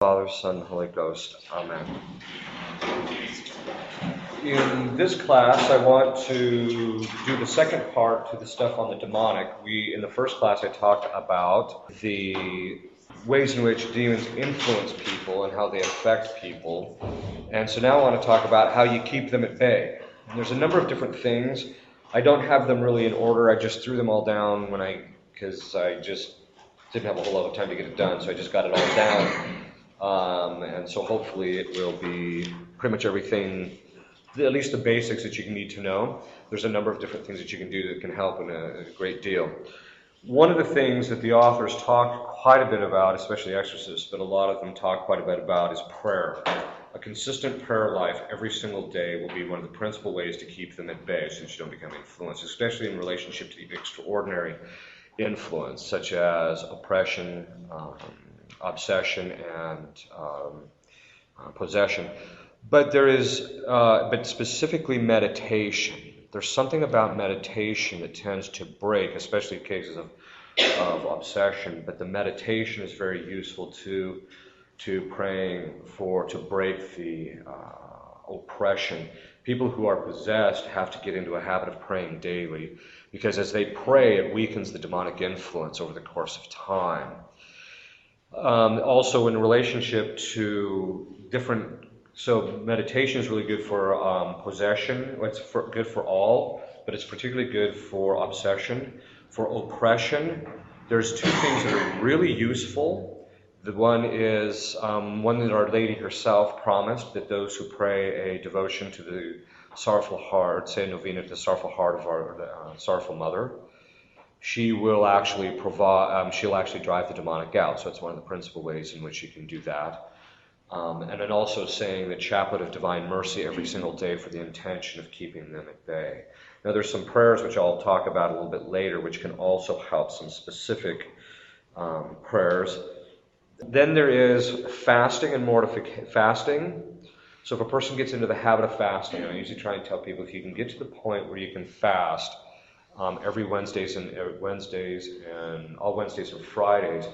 Father, Son, Holy Ghost. Amen. In this class, I want to do the second part to the stuff on the demonic. In the first class, I talked about the ways in which demons influence people and how they affect people. And so now I want to talk about how you keep them at bay. And there's a number of different things. I don't have them really in order. I just threw them all down because I just didn't have a whole lot of time to get it done, so I just got it all down. And so hopefully it will be pretty much everything, at least the basics that you need to know. There's a number of different things that you can do that can help in a great deal. One of the things that the authors talk quite a bit about, especially exorcists, but a lot of them talk quite a bit about, is prayer. A consistent prayer life every single day will be one of the principal ways to keep them at bay so that you don't become influenced, especially in relationship to the extraordinary influence, such as oppression, obsession, and possession. But but specifically meditation. There's something about meditation that tends to break, especially in cases of obsession. But the meditation is very useful to praying to break the oppression. People who are possessed have to get into a habit of praying daily, because as they pray, it weakens the demonic influence over the course of time. Also, in relationship to so meditation is really good for possession. It's good for all, but it's particularly good for obsession. For oppression, there's two things that are really useful. The one is one that Our Lady herself promised, that those who pray a devotion to the sorrowful heart, say a novena to the sorrowful heart of our sorrowful mother, she will actually she'll actually drive the demonic out. So it's one of the principal ways in which you can do that. And then also saying the chaplet of divine mercy every single day for the intention of keeping them at bay. Now there's some prayers which I'll talk about a little bit later, which can also help, some specific prayers. Then there is fasting and fasting. So if a person gets into the habit of fasting, I usually try and tell people, if you can get to the point where you can fast every Wednesdays and all Wednesdays and Fridays,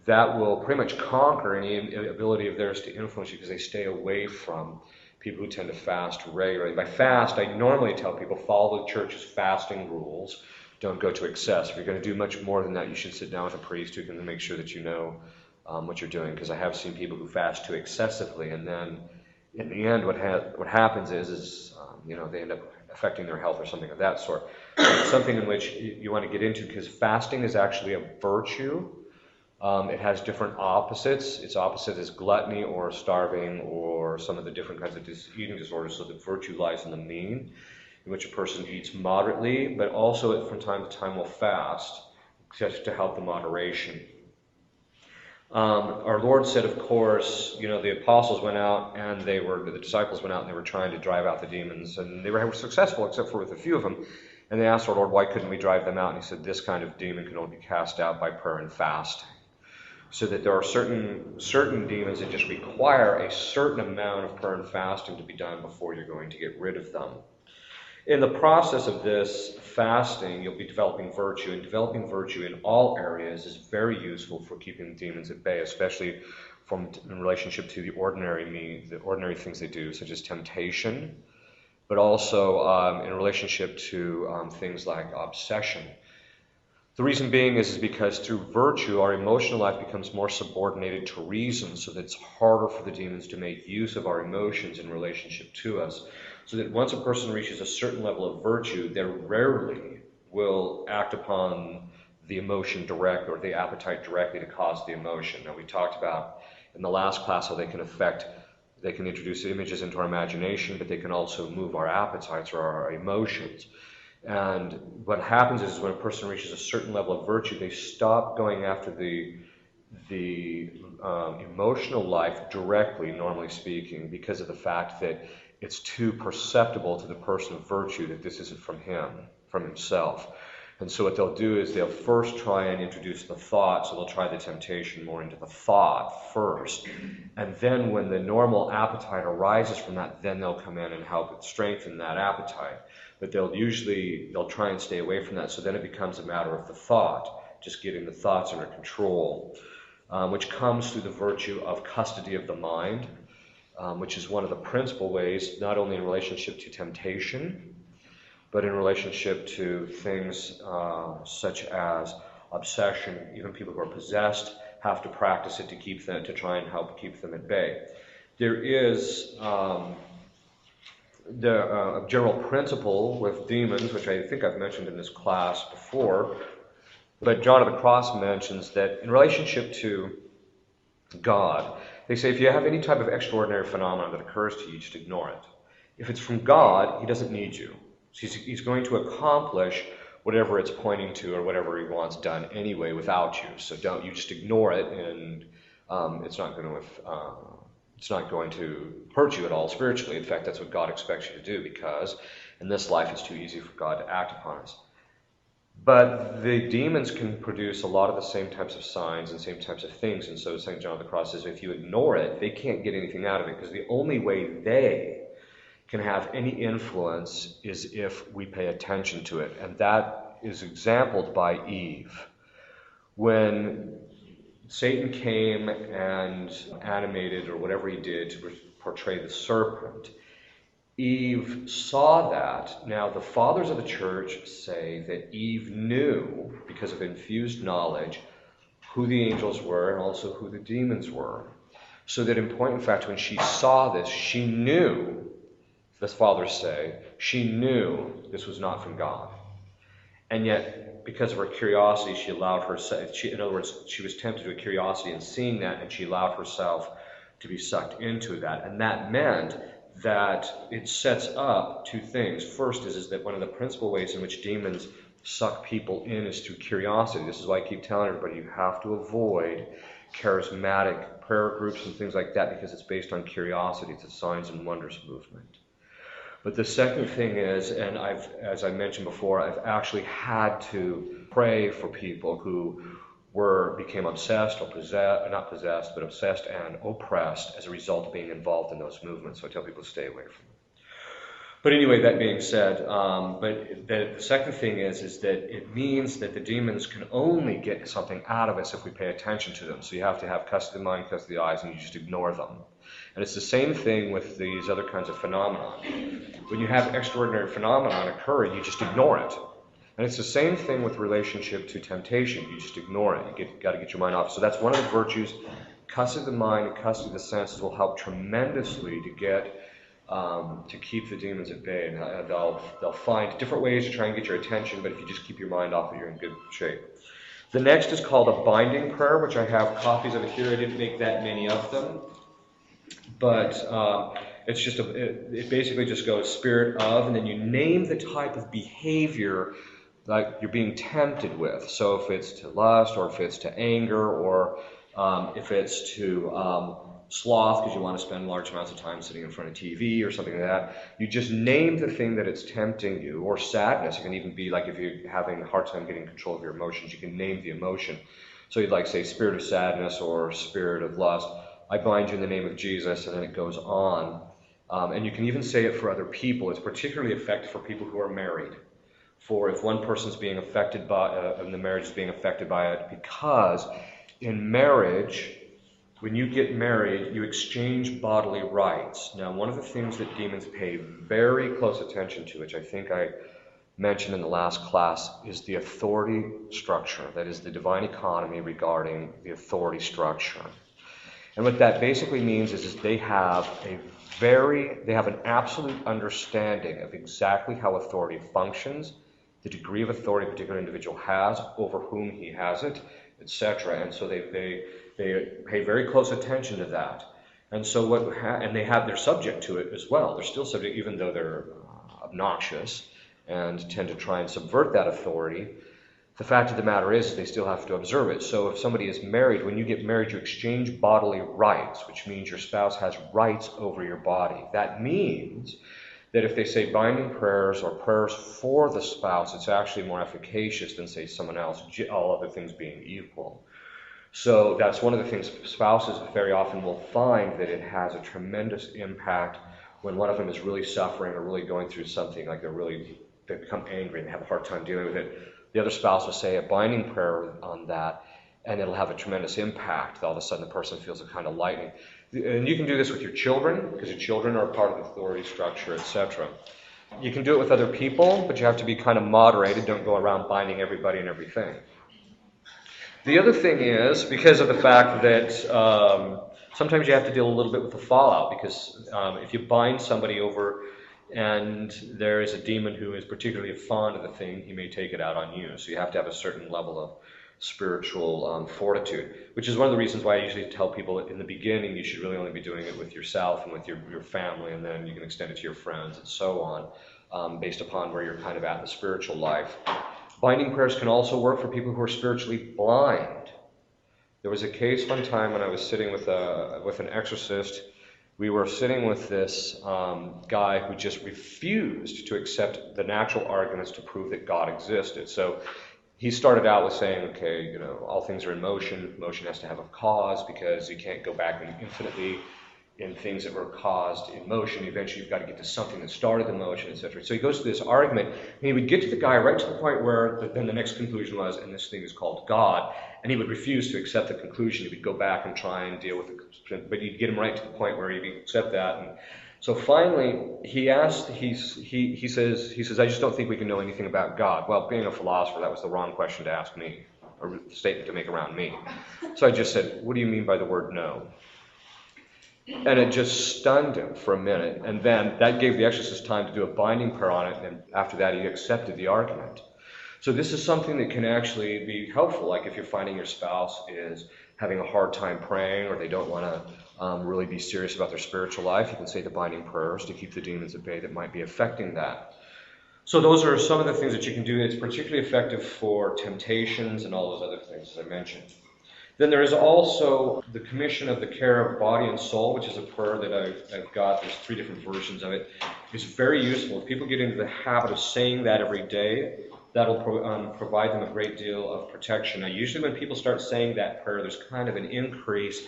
that will pretty much conquer any ability of theirs to influence you, because they stay away from people who tend to fast regularly. By fast, I normally tell people, follow the church's fasting rules. Don't go to excess. If you're going to do much more than that, you should sit down with a priest who can make sure that you know what you're doing, because I have seen people who fast too excessively, and then in the end what happens is they end up affecting their health or something of that sort. It's something in which you want to get into, because fasting is actually a virtue. It has different opposites. Its opposite is gluttony or starving or some of the different kinds of eating disorders. So the virtue lies in the mean, in which a person eats moderately, but also from time to time will fast just to help the moderation. Our Lord said, of course, the apostles went out and the disciples went out and they were trying to drive out the demons, and they were successful except for with a few of them. And they asked our Lord, why couldn't we drive them out? And he said, this kind of demon can only be cast out by prayer and fasting. So that there are certain demons that just require a certain amount of prayer and fasting to be done before you're going to get rid of them. In the process of this fasting, you'll be developing virtue, and developing virtue in all areas is very useful for keeping the demons at bay, especially in relationship to the ordinary things they do, such as temptation, but also in relationship to things like obsession. The reason being is because through virtue, our emotional life becomes more subordinated to reason, so that it's harder for the demons to make use of our emotions in relationship to us. So that once a person reaches a certain level of virtue, they rarely will act upon the emotion or the appetite directly to cause the emotion. Now, we talked about in the last class how they can introduce images into our imagination, but they can also move our appetites or our emotions. And what happens is when a person reaches a certain level of virtue, they stop going after the emotional life directly, normally speaking, because of the fact that it's too perceptible to the person of virtue that this isn't from himself. And so what they'll do is they'll first try and introduce the thought, so they'll try the temptation more into the thought first. And then when the normal appetite arises from that, then they'll come in and help strengthen that appetite. But they'll try and stay away from that, so then it becomes a matter of the thought, just getting the thoughts under control. which comes through the virtue of custody of the mind, which is one of the principal ways, not only in relationship to temptation, but in relationship to things such as obsession. Even people who are possessed have to practice it to try and help keep them at bay. There is a general principle with demons, which I think I've mentioned in this class before, but John of the Cross mentions that in relationship to God, they say if you have any type of extraordinary phenomenon that occurs to you, just ignore it. If it's from God, he doesn't need you. He's going to accomplish whatever it's pointing to or whatever he wants done anyway without you. So you just ignore it, and it's not going to hurt you at all spiritually. In fact, that's what God expects you to do, because in this life it's too easy for God to act upon us. But the demons can produce a lot of the same types of signs and same types of things. And so St. John of the Cross says if you ignore it, they can't get anything out of it, because the only way they can have any influence is if we pay attention to it. And that is exampled by Eve. When Satan came and animated, or whatever he did, to portray the serpent, Eve saw that. Now, the fathers of the church say that Eve knew, because of infused knowledge, who the angels were and also who the demons were. So that in point of fact, when she saw this, she knew, the fathers say, she knew this was not from God. And yet, because of her curiosity, she allowed herself, in other words, she was tempted with curiosity in seeing that, and she allowed herself to be sucked into that. And that meant that it sets up two things. First is that one of the principal ways in which demons suck people in is through curiosity. This is why I keep telling everybody you have to avoid charismatic prayer groups and things like that, because it's based on curiosity. It's a signs and wonders movement. But the second thing is, and as I mentioned before, I've actually had to pray for people who became obsessed or not possessed, but obsessed and oppressed as a result of being involved in those movements. So I tell people to stay away from them. But anyway, that being said, but the second thing is that it means that the demons can only get something out of us if we pay attention to them. So you have to have custody of the mind, custody of the eyes, and you just ignore them. And it's the same thing with these other kinds of phenomena. When you have extraordinary phenomenon occurring, you just ignore it. And it's the same thing with relationship to temptation. You just ignore it. You got to get your mind off. So that's one of the virtues. Custody of the mind and custody of the senses will help tremendously to keep the demons at bay. And they'll find different ways to try and get your attention, but if you just keep your mind off it, you're in good shape. The next is called a binding prayer, which I have copies of it here. I didn't make that many of them. But it's just it basically just goes spirit of, and then you name the type of behavior like you're being tempted with. So if it's to lust, or if it's to anger, or if it's to sloth because you want to spend large amounts of time sitting in front of TV or something like that, you just name the thing that it's tempting you. Or sadness, it can even be like if you're having a hard time getting control of your emotions, you can name the emotion. So you'd like say spirit of sadness or spirit of lust. I bind you in the name of Jesus, and then it goes on. And you can even say it for other people. It's particularly effective for people who are married. For if one person's being affected by, and the marriage is being affected by it, because in marriage, when you get married, you exchange bodily rights. Now, one of the things that demons pay very close attention to, which I think I mentioned in the last class, is the authority structure. That is the divine economy regarding the authority structure. And what that basically means is they have an absolute understanding of exactly how authority functions, the degree of authority a particular individual has, over whom he has it, etc. And so they pay very close attention to that. And so they're subject to it as well. They're still subject, even though they're obnoxious and tend to try and subvert that authority. The fact of the matter is they still have to observe it. So if somebody is married, when you get married, you exchange bodily rights, which means your spouse has rights over your body. That means that if they say binding prayers or prayers for the spouse, it's actually more efficacious than, say, someone else, all other things being equal. So that's one of the things spouses very often will find, that it has a tremendous impact when one of them is really suffering or really going through something, like they become angry and have a hard time dealing with it. The other spouse will say a binding prayer on that, and it'll have a tremendous impact. All of a sudden, the person feels a kind of lightening. And you can do this with your children, because your children are part of the authority structure, etc. You can do it with other people, but you have to be kind of moderated. Don't go around binding everybody and everything. The other thing is, because of the fact that sometimes you have to deal a little bit with the fallout, because if you bind somebody over and there is a demon who is particularly fond of the thing, he may take it out on you. So you have to have a certain level of spiritual fortitude, which is one of the reasons why I usually tell people in the beginning you should really only be doing it with yourself and with your family, and then you can extend it to your friends and so on, based upon where you're kind of at in the spiritual life. Binding prayers can also work for people who are spiritually blind. There was a case one time when I was sitting with an exorcist. We were sitting with this guy who just refused to accept the natural arguments to prove that God existed. So he started out with saying, okay, all things are in motion. Motion has to have a cause, because you can't go back infinitely in things that were caused in motion. Eventually, you've got to get to something that started the motion, etc. So he goes to this argument, and he would get to the guy right to the point where then the next conclusion was, and this thing is called God, and he would refuse to accept the conclusion. He would go back and try and deal with it, but you'd get him right to the point where he'd accept that. And so finally, he says, I just don't think we can know anything about God. Well, being a philosopher, that was the wrong question to ask me, or statement to make around me. So I just said, what do you mean by the word no? And it just stunned him for a minute, and then that gave the exorcist time to do a binding prayer on it, and after that he accepted the argument. So this is something that can actually be helpful, like if you're finding your spouse is having a hard time praying, or they don't want to really be serious about their spiritual life, you can say the binding prayers to keep the demons at bay that might be affecting that. So those are some of the things that you can do. It's particularly effective for temptations and all those other things, as I mentioned. Then there is also the commission of the care of body and soul, which is a prayer that I've got. There's 3 different versions of it. It's very useful. If people get into the habit of saying that every day, that'll provide them a great deal of protection. Now, usually when people start saying that prayer, there's kind of an increase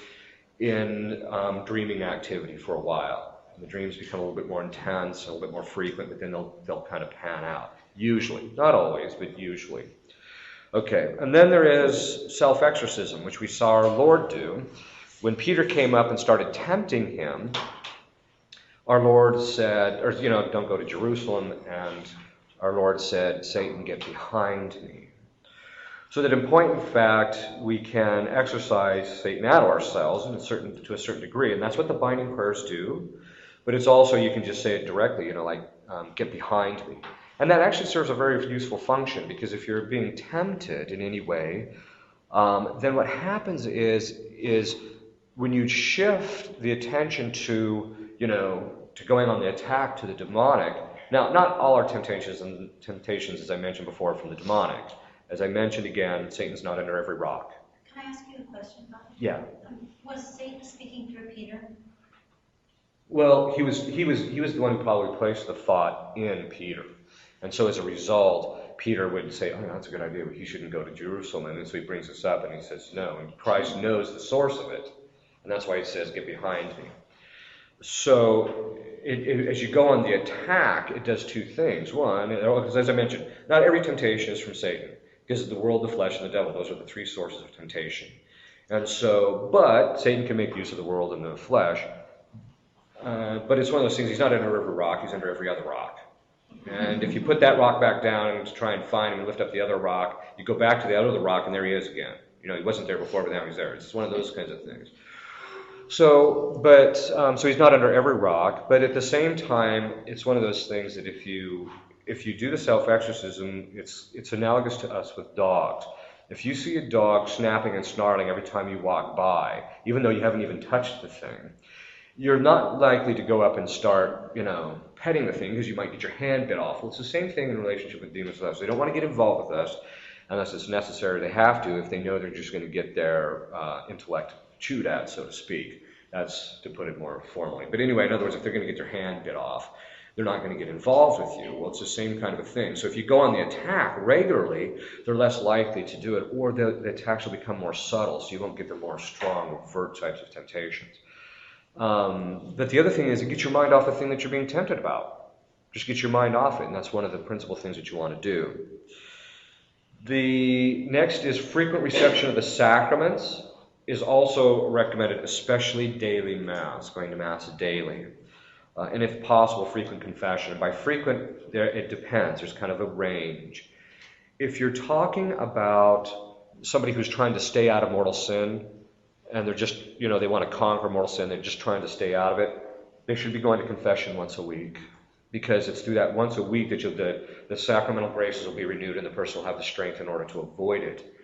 in dreaming activity for a while. The dreams become a little bit more intense, a little bit more frequent, but then they'll kind of pan out. Usually. Not always, but usually. Okay, and then there is self-exorcism, which we saw our Lord do. When Peter came up and started tempting him, our Lord said, don't go to Jerusalem, and our Lord said, Satan, get behind me. So that in point of fact, we can exorcise Satan out of ourselves to a certain degree, and that's what the binding prayers do. But it's also, you can just say it directly, get behind me. And that actually serves a very useful function, because if you're being tempted in any way, then what happens is when you shift the attention to going on the attack to the demonic. Now, not all our temptations, as I mentioned before, are from the demonic. As I mentioned again, Satan's not under every rock. Can I ask you a question, Father? Yeah. Was Satan speaking through Peter? Well, he was the one who probably placed the thought in Peter. And so as a result, Peter would say, that's a good idea, but he shouldn't go to Jerusalem. And so he brings this up and he says, no. And Christ knows the source of it. And that's why he says, get behind me. So as you go on the attack, it does 2 things. One, because as I mentioned, not every temptation is from Satan. Because of the world, the flesh, and the devil. Those are the 3 sources of temptation. And so, but Satan can make use of the world and the flesh. But it's one of those things, he's not under every rock, he's under every other rock. And if you put that rock back down and try and find him and lift up the other rock, you go back to the other rock and there he is again. He wasn't there before, but now he's there. It's one of those kinds of things. So he's not under every rock, but at the same time, it's one of those things that if you do the self-exorcism, it's analogous to us with dogs. If you see a dog snapping and snarling every time you walk by, even though you haven't even touched the thing, you're not likely to go up and start, petting the thing, because you might get your hand bit off. Well, it's the same thing in relationship with demons with us. They don't want to get involved with us unless it's necessary. They have to if they know they're just going to get their intellect chewed at, so to speak. That's to put it more formally. But anyway, in other words, if they're going to get their hand bit off, they're not going to get involved with you. Well, it's the same kind of a thing. So if you go on the attack regularly, they're less likely to do it, or the attacks will become more subtle, so you won't get the more strong, overt types of temptations. But the other thing is, get your mind off the thing that you're being tempted about. Just get your mind off it, and that's one of the principal things that you want to do. The next is frequent reception of the sacraments is also recommended, especially daily Mass, going to Mass daily. And if possible, frequent confession. And by frequent, it depends. There's kind of a range. If you're talking about somebody who's trying to stay out of mortal sin, and they're just, they want to conquer mortal sin, they're just trying to stay out of it, they should be going to confession once a week. Because it's through that once a week that the sacramental graces will be renewed and the person will have the strength in order to avoid it.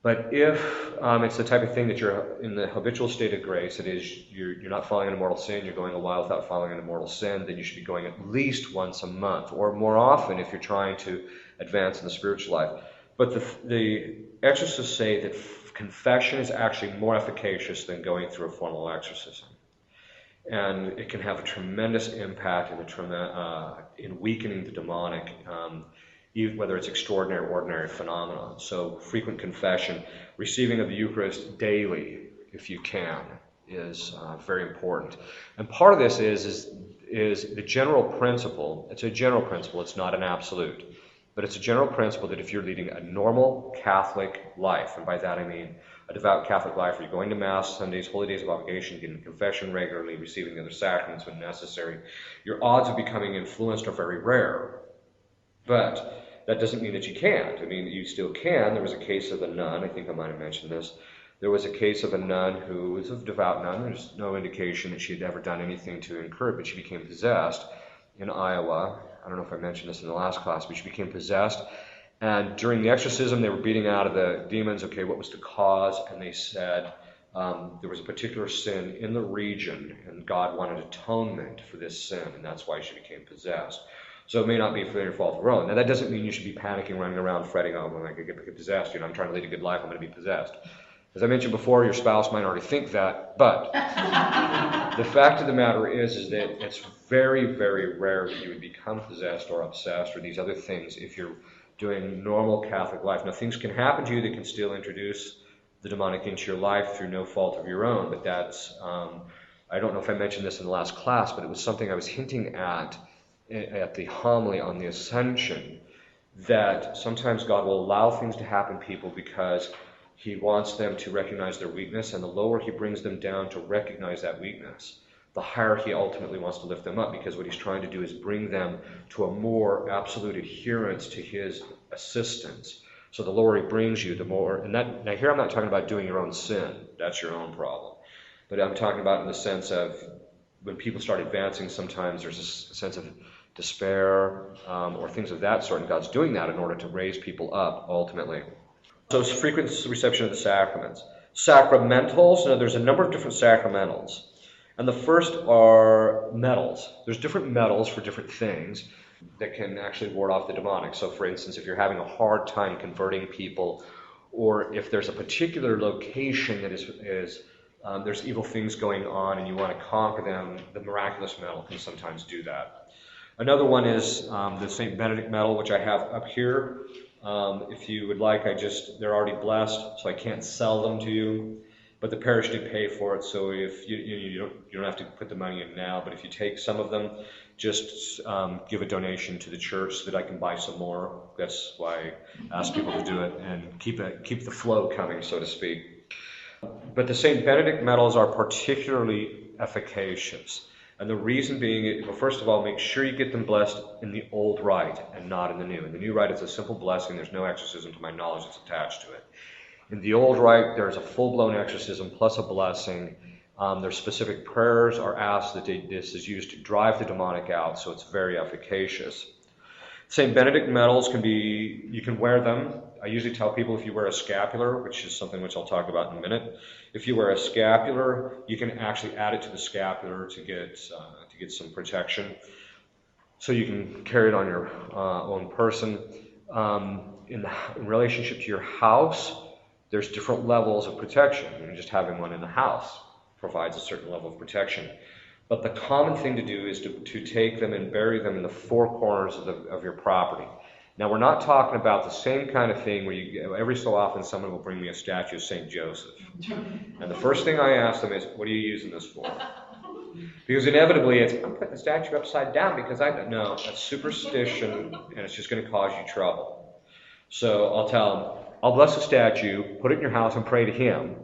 But if it's the type of thing that you're in the habitual state of grace, that is, you're not falling into mortal sin, you're going a while without falling into mortal sin, then you should be going at least once a month, or more often if you're trying to advance in the spiritual life. But the exorcists say that confession is actually more efficacious than going through a formal exorcism. And it can have a tremendous impact in weakening the demonic, whether it's extraordinary or ordinary phenomena. So frequent confession, receiving of the Eucharist daily, if you can, is very important. And part of this is the general principle. It's a general principle. It's not an absolute. But it's a general principle that if you're leading a normal Catholic life, and by that I mean a devout Catholic life where you're going to Mass Sundays, holy days of obligation, getting confession regularly, receiving the other sacraments when necessary, your odds of becoming influenced are very rare. But that doesn't mean that you can't. I mean, you still can. There was a case of a nun, I think I might have mentioned this. There was a case of a nun who was a devout nun. There's no indication that she had ever done anything to incur it, but she became possessed in Iowa. I don't know if I mentioned this in the last class, but she became possessed. And during the exorcism, they were beating out of the demons, okay, what was the cause? And they said there was a particular sin in the region, and God wanted atonement for this sin, and that's why she became possessed. So it may not be for your fault of your own. Now, that doesn't mean you should be panicking, running around, fretting, oh, I'm going to get possessed. I'm trying to lead a good life, I'm going to be possessed. As I mentioned before, your spouse might already think that, but the fact of the matter is that it's very, very rare that you would become possessed or obsessed or these other things if you're doing normal Catholic life. Now, things can happen to you that can still introduce the demonic into your life through no fault of your own, but that's, I don't know if I mentioned this in the last class, but it was something I was hinting at the homily on the Ascension, that sometimes God will allow things to happen to people because He wants them to recognize their weakness, and the lower He brings them down to recognize that weakness, the higher He ultimately wants to lift them up, because what He's trying to do is bring them to a more absolute adherence to His assistance. So the lower He brings you, the more, and that, now here I'm not talking about doing your own sin, that's your own problem, but I'm talking about in the sense of when people start advancing, sometimes there's a sense of despair or things of that sort, and God's doing that in order to raise people up ultimately. So it's frequent reception of the sacraments. Sacramentals, now there's a number of different sacramentals. And the first are metals. There's different metals for different things that can actually ward off the demonic. So for instance, if you're having a hard time converting people, or if there's a particular location that is there's evil things going on and you want to conquer them, the miraculous metal can sometimes do that. Another one is the St. Benedict medal, which I have up here. If you would like, they're already blessed, so I can't sell them to you. But the parish did pay for it, so if you don't have to put the money in now, but if you take some of them, just give a donation to the church so that I can buy some more. That's why I ask people to do it and keep the flow coming, so to speak. But the St. Benedict medals are particularly efficacious. And the reason being, well, first of all, make sure you get them blessed in the old rite and not in the new. In the new rite, it's a simple blessing. There's no exorcism, to my knowledge, that's attached to it. In the old rite, there's a full-blown exorcism plus a blessing. Their specific prayers are asked that this is used to drive the demonic out, so it's very efficacious. St. Benedict medals you can wear them. I usually tell people if you wear a scapular, which is something which I'll talk about in a minute, if you wear a scapular, you can actually add it to the scapular to get some protection. So you can carry it on your own person. In relationship to your house, there's different levels of protection. Just having one in the house provides a certain level of protection. But the common thing to do is to take them and bury them in the four corners of your property. Now, we're not talking about the same kind of thing where every so often someone will bring me a statue of St. Joseph. And the first thing I ask them is, what are you using this for? Because inevitably it's, I'm putting the statue upside down because no, that's superstition and it's just going to cause you trouble. So I'll tell them, I'll bless the statue, put it in your house and pray to him,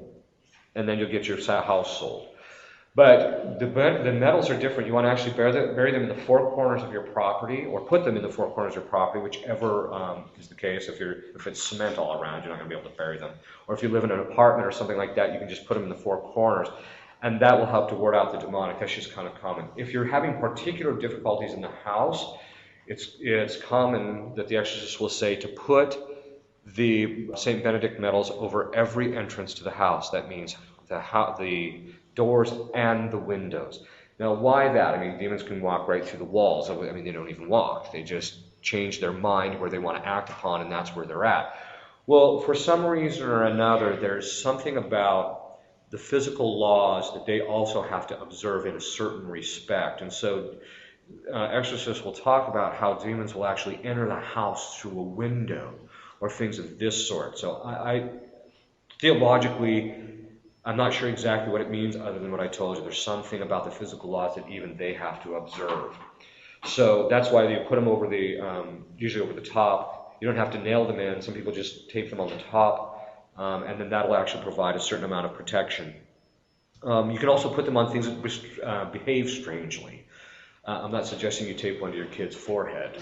and then you'll get your house sold. But the metals are different. You want to actually bury them in the four corners of your property, or put them in the four corners of your property, whichever is the case. If it's cement all around, you're not going to be able to bury them. Or if you live in an apartment or something like that, you can just put them in the four corners, and that will help to ward out the demonic. That's just kind of common. If you're having particular difficulties in the house, it's common that the exorcist will say to put the St. Benedict medals over every entrance to the house. That means the doors and the windows. Now, why that? I mean, demons can walk right through the walls. I mean, they don't even walk. They just change their mind where they want to act upon, and that's where they're at. Well, for some reason or another, there's something about the physical laws that they also have to observe in a certain respect. And so exorcists will talk about how demons will actually enter the house through a window or things of this sort. So I theologically, I'm not sure exactly what it means other than what I told you. There's something about the physical laws that even they have to observe. So that's why you put them over usually over the top. You don't have to nail them in. Some people just tape them on the top, and then that'll actually provide a certain amount of protection. You can also put them on things that behave strangely. I'm not suggesting you tape one to your kid's forehead.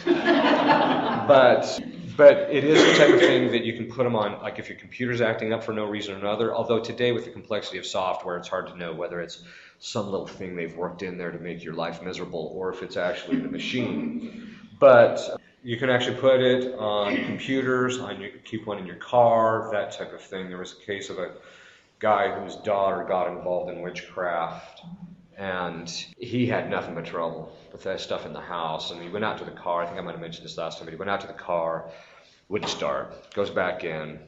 But it is the type of thing that you can put them on, like if your computer's acting up for no reason or another, although today with the complexity of software, it's hard to know whether it's some little thing they've worked in there to make your life miserable or if it's actually the machine. But you can actually put it on computers, keep one in your car, that type of thing. There was a case of a guy whose daughter got involved in witchcraft, and he had nothing but trouble with that stuff in the house. And he went out to the car. I think I might have mentioned this last time, but he went out to the car, wouldn't start, goes back in.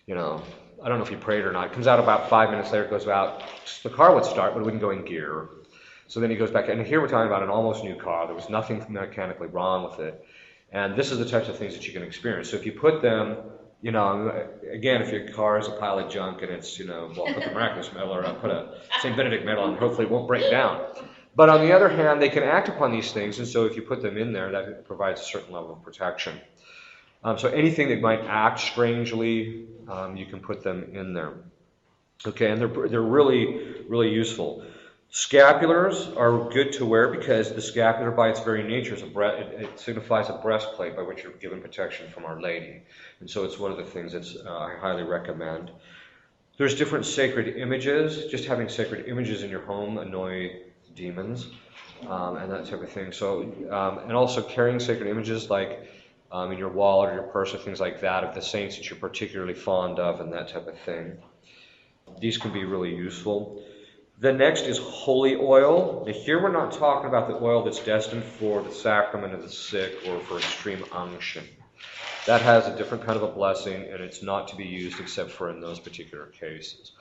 I don't know if he prayed or not. Comes out about 5 minutes later, goes out. The car would start, but it wouldn't go in gear. So then he goes back in. And here we're talking about an almost new car. There was nothing mechanically wrong with it. And this is the types of things that you can experience. So if you put them, again, if your car is a pile of junk and it's, put the miraculous medal or put a St. Benedict medal on, hopefully it won't break down. But on the other hand, they can act upon these things, and so if you put them in there, that provides a certain level of protection. So anything that might act strangely, you can put them in there. Okay, and they're really, really useful. Scapulars are good to wear because the scapular, by its very nature, it signifies a breastplate by which you're given protection from Our Lady. And so it's one of the things that I highly recommend. There's different sacred images. Just having sacred images in your home annoy demons and that type of thing. So, and also carrying sacred images like in your wallet or your purse or things like that of the saints that you're particularly fond of and that type of thing. These can be really useful. The next is holy oil. Now, here we're not talking about the oil that's destined for the sacrament of the sick or for extreme unction. That has a different kind of a blessing, and it's not to be used except for in those particular cases.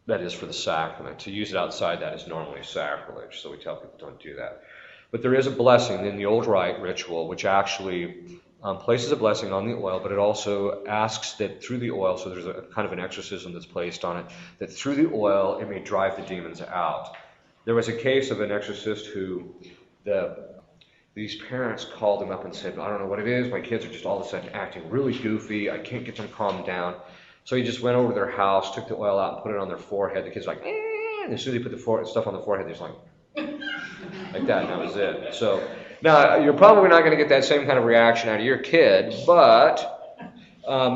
That is for the sacrament. To use it outside that is normally sacrilege, so we tell people don't do that. But there is a blessing in the old rite ritual, which actually places a blessing on the oil, but it also asks that through the oil, so there's a kind of an exorcism that's placed on it, that through the oil it may drive the demons out. There was a case of an exorcist who these parents called him up and said, I don't know what it is, my kids are just all of a sudden acting really goofy, I can't get them calmed down. So he just went over to their house, took the oil out and put it on their forehead. The kids were like, and as soon as he put the stuff on the forehead, they're just like that, and that was it. So now, you're probably not going to get that same kind of reaction out of your kid, but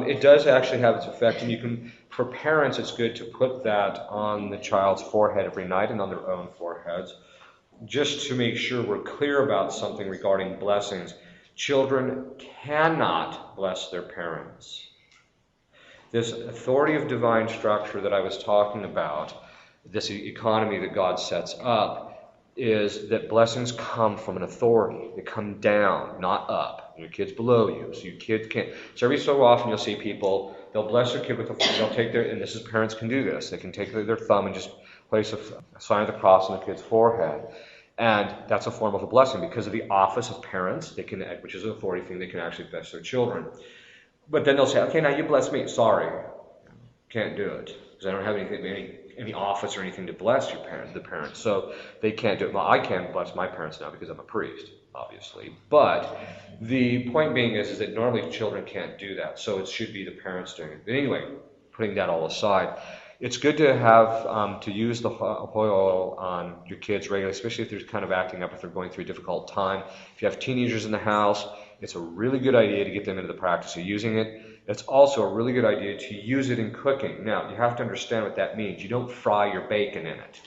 it does actually have its effect. And for parents, it's good to put that on the child's forehead every night and on their own foreheads, just to make sure we're clear about something regarding blessings. Children cannot bless their parents. This authority of divine structure that I was talking about, this economy that God sets up, is that blessings come from an authority. They come down, not up. Your kid's below you, so your kids can't. So every so often you'll see people, they'll bless their kid with they'll take and this is parents can do this. They can take their thumb and just place a sign of the cross on the kid's forehead. And that's a form of a blessing because of the office of parents, which is an authority thing, they can actually bless their children. But then they'll say, okay, now you bless me. Sorry, can't do it because I don't have any any office or anything to bless the parents. So they can't do it. Well, I can bless my parents now because I'm a priest, obviously. But the point being is that normally children can't do that. So it should be the parents doing it. But anyway, putting that all aside, it's good to have to use the holy oil on your kids regularly, especially if they're kind of acting up, if they're going through a difficult time. If you have teenagers in the house, it's a really good idea to get them into the practice of using it. It's also a really good idea to use it in cooking. Now, you have to understand what that means. You don't fry your bacon in it.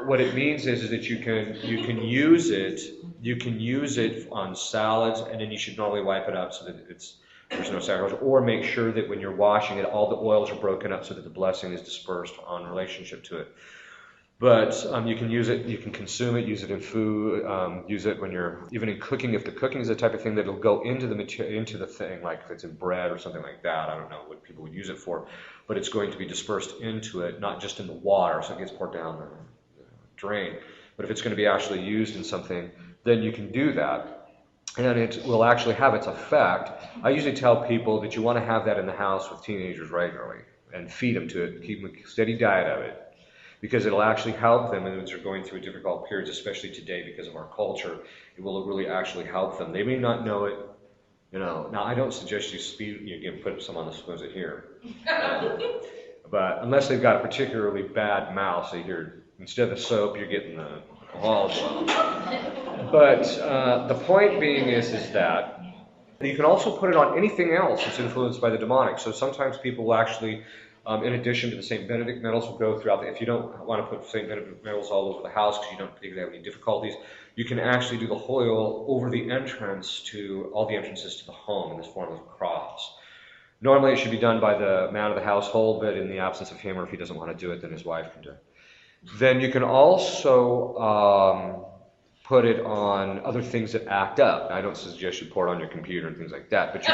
What it means is that you can use it on salads, and then you should normally wipe it up so that there's no sacrifice, or make sure that when you're washing it, all the oils are broken up so that the blessing is dispersed on relationship to it. But you can use it, you can consume it, use it in food, use it when you're, even in cooking, if the cooking is the type of thing that will go into the thing, like if it's in bread or something like that, I don't know what people would use it for, but it's going to be dispersed into it, not just in the water, so it gets poured down the drain. But if it's going to be actually used in something, then you can do that. And it will actually have its effect. I usually tell people that you want to have that in the house with teenagers regularly and feed them to it, keep them a steady diet of it, because it'll actually help them as they're going through difficult periods, especially today because of our culture. It will really actually help them. They may not know it, Now, I don't suggest you put some on the supposed here, but unless they've got a particularly bad mouth, so instead of soap, you're getting the olive oil. But the point being is that you can also put it on anything else that's influenced by the demonic. So sometimes people will actually, in addition to the St. Benedict medals, will go throughout. If you don't want to put St. Benedict medals all over the house because you don't particularly have any difficulties, you can actually do the holy oil over the entrance to all the entrances to the home in this form of a cross. Normally it should be done by the man of the household, but in the absence of him, or if he doesn't want to do it, then his wife can do it. Then you can also put it on other things that act up. Now, I don't suggest you pour it on your computer and things like that, but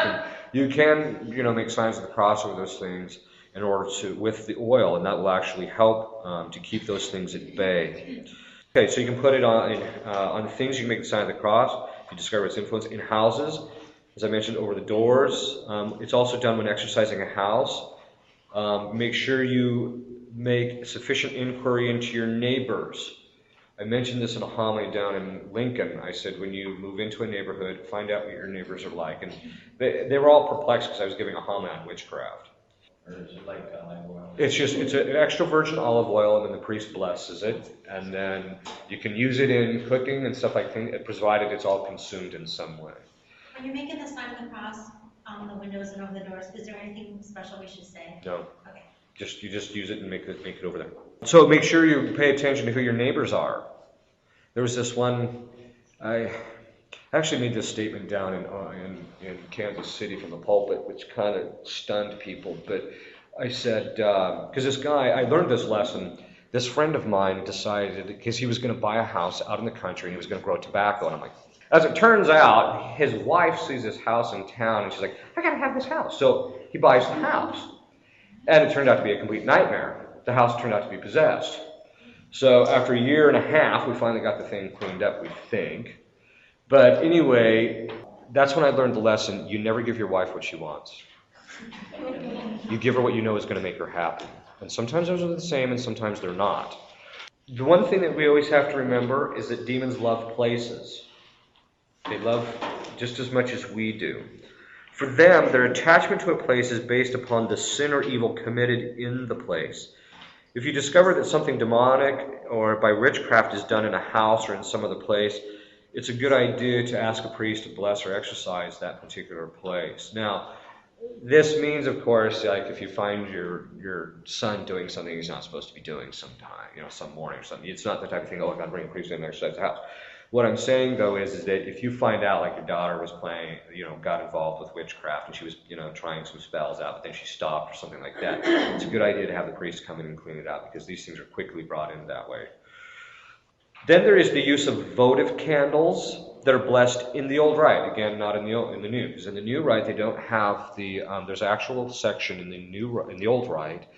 you can make signs of the cross over those things in order to, with the oil, and that will actually help to keep those things at bay. Okay, so you can put it on things. You can make the sign of the cross if you discover its influence in houses, as I mentioned, over the doors. It's also done when exercising a house. Make sure you make sufficient inquiry into your neighbors. I mentioned this in a homily down in Lincoln. I said, when you move into a neighborhood, find out what your neighbors are like. And they were all perplexed because I was giving a homily on witchcraft. Or is it like olive oil? It's an extra virgin olive oil, and then the priest blesses it. And then you can use it in cooking and stuff like that, provided it's all consumed in some way. When you're making the sign of the cross on the windows and over the doors, is there anything special we should say? No. Okay. You just use it and make it over there. So make sure you pay attention to who your neighbors are. There was this one, I actually made this statement down in Kansas City from the pulpit, which kind of stunned people. But I said, because this guy, I learned this lesson. This friend of mine decided, because he was going to buy a house out in the country and he was going to grow tobacco. And I'm like, as it turns out, his wife sees this house in town and she's like, I got to have this house. So he buys the house. And it turned out to be a complete nightmare. The house turned out to be possessed. So after a year and a half, we finally got the thing cleaned up, we think. But anyway, that's when I learned the lesson, you never give your wife what she wants. You give her what you know is going to make her happy. And sometimes those are the same, and sometimes they're not. The one thing that we always have to remember is that demons love places. They love just as much as we do. For them, their attachment to a place is based upon the sin or evil committed in the place. If you discover that something demonic or by witchcraft is done in a house or in some other place, it's a good idea to ask a priest to bless or exorcise that particular place. Now, this means, of course, like if you find your son doing something he's not supposed to be doing sometime, some morning or something, it's not the type of thing, oh, I've got to bring a priest in and exercise the house. What I'm saying, though, is that if you find out, like your daughter was playing, got involved with witchcraft and she was, trying some spells out, but then she stopped or something like that, it's a good idea to have the priest come in and clean it out because these things are quickly brought in that way. Then there is the use of votive candles that are blessed in the old rite. Again, not in the new, because in the new rite they don't have the. There's actual section in the old rite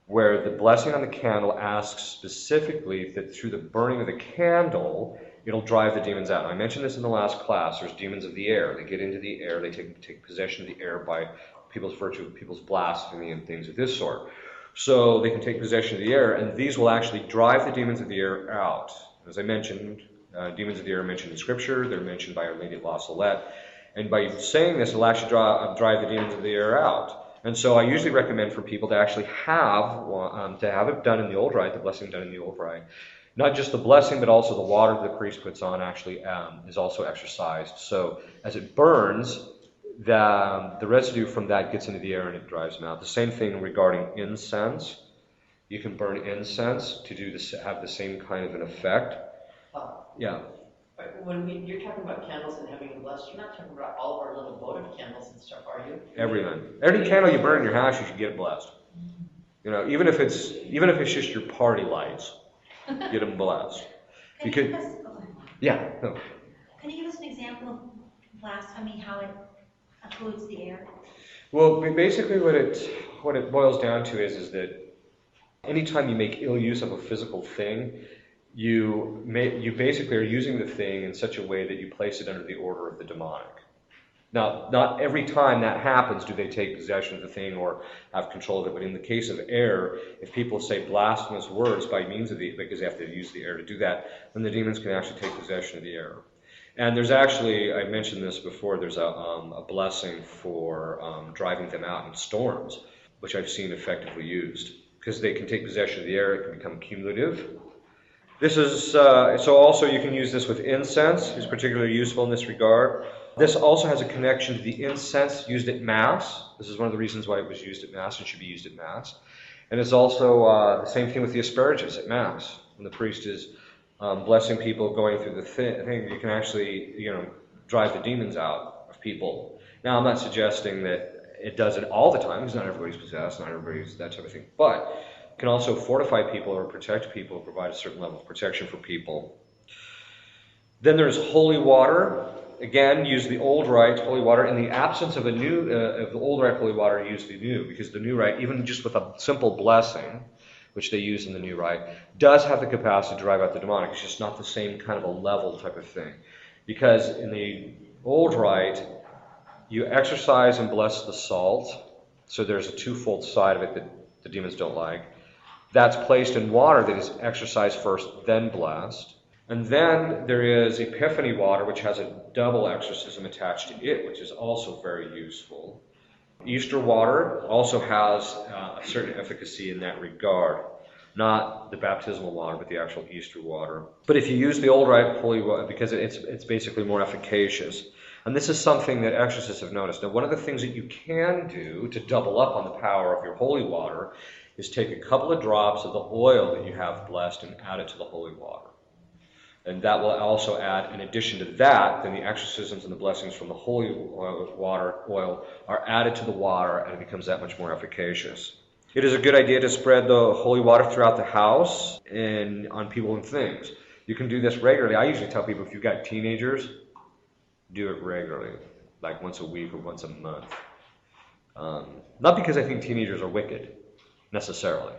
where the blessing on the candle asks specifically that through the burning of the candle, it'll drive the demons out. Now, I mentioned this in the last class. There's demons of the air. They get into the air. They take possession of the air by people's virtue, people's blasphemy, and things of this sort. So they can take possession of the air, and these will actually drive the demons of the air out. As I mentioned, demons of the air are mentioned in Scripture. They're mentioned by Our Lady of La Salette. And by saying this, it'll actually drive the demons of the air out. And so I usually recommend for people to actually have it done in the old rite, the blessing done in the old rite. Not just the blessing, but also the water the priest puts on actually is also exercised. So as it burns, the residue from that gets into the air and it drives them out. The same thing regarding incense. You can burn incense to have the same kind of an effect. Yeah. You're talking about candles and having them blessed, you're not talking about all of our little votive candles and stuff, are you? Everything. Every candle you burn in your house, you should get it blessed. You know, even if it's just your party lights, get them blessed. Can you give us, Yeah. No. Can you give us an example of blasphemy, how it pollutes the air? Well, basically what it boils down to is that anytime you make ill use of a physical thing, you basically are using the thing in such a way that you place it under the order of the demonic. Now, not every time that happens do they take possession of the thing or have control of it, but in the case of air, if people say blasphemous words by means of because they have to use the air to do that, then the demons can actually take possession of the air. And there's actually, I mentioned this before, there's a blessing for driving them out in storms, which I've seen effectively used, because they can take possession of the air, it can become cumulative. This is, so also you can use this with incense, it's particularly useful in this regard. This also has a connection to the incense used at Mass. This is one of the reasons why it was used at Mass and should be used at Mass. And it's also the same thing with the asparagus at Mass. When the priest is blessing people going through the thing, you can actually, drive the demons out of people. Now, I'm not suggesting that it does it all the time, because not everybody's possessed, not everybody's that type of thing. But it can also fortify people or protect people, provide a certain level of protection for people. Then there's holy water. Again, use the old rite, holy water. In the absence of the old rite, holy water, use the new, because the new rite, even just with a simple blessing, which they use in the new rite, does have the capacity to drive out the demonic. It's just not the same kind of a level type of thing. Because in the old rite, you exorcise and bless the salt, so there's a twofold side of it that the demons don't like. That's placed in water that is exorcised first, then blessed. And then there is Epiphany water, which has a double exorcism attached to it, which is also very useful. Easter water also has a certain efficacy in that regard. Not the baptismal water, but the actual Easter water. But if you use the old rite holy water, because it's basically more efficacious. And this is something that exorcists have noticed. Now, one of the things that you can do to double up on the power of your holy water is take a couple of drops of the oil that you have blessed and add it to the holy water. And that will also add, in addition to that, then the exorcisms and the blessings from the holy oil are added to the water, and it becomes that much more efficacious. It is a good idea to spread the holy water throughout the house and on people and things. You can do this regularly. I usually tell people if you've got teenagers, do it regularly, like once a week or once a month. Not because I think teenagers are wicked, necessarily.